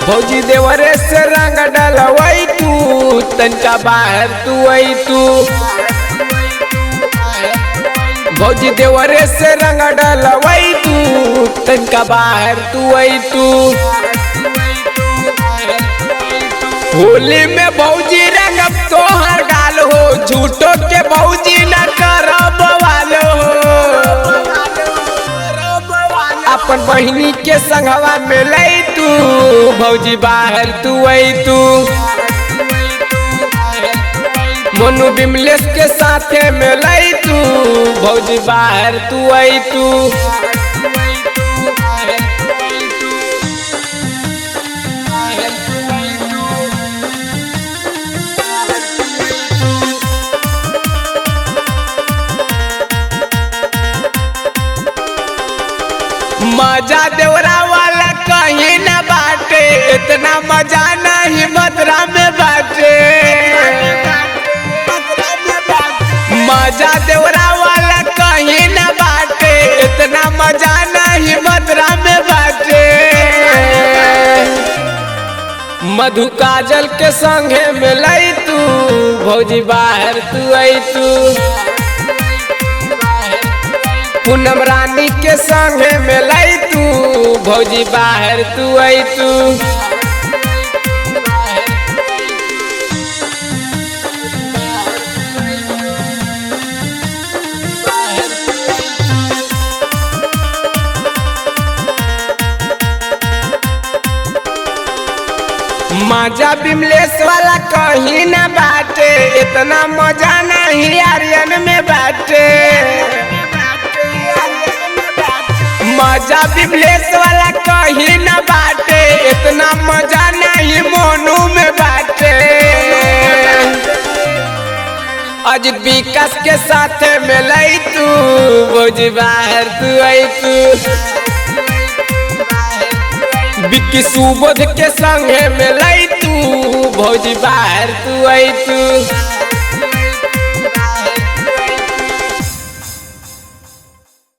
भौजी देवरे से रंग डलवई तू तनका बाहर तू आई तू। भौजी देवरे से रंग डलवई तू तनका बाहर तू आई तू। होली में भौजी रंग तोहर गाल हो झूठो के भौजी न करब वालो हो। अपन बहिनी के संगवा में लई तू भौजी बाहर तू आई तू। मोनू बिमलेश के साथे में लई तू भौजी बाहर तू आई तू। मजा देवरा वाला कहीं न बाटे इतना मजा नहीं मथुरा में बाटे। मजा देवरा वाला कहीं न बाटे इतना मजा नहीं मथुरा में बाटे। मधु काजल के संगे में लई तू भौजी बाहर तू आई तू। पूनम रानी के संगे में लई तू भौजी बाहर तू आई तू। मजा बिमलेश वाला कहीं न बाटे इतना मजा नहीं आर्यन में बाटे। मजा बिमलेश वाला कहीं न बाटे इतना मजा नहीं मोनू में बाटे। अजित विकास के साथ में लई तू भौजी बाहर तू आई तू। विक्की सुबोध के संगे में लई तू भौजी बाहर तू आई तू।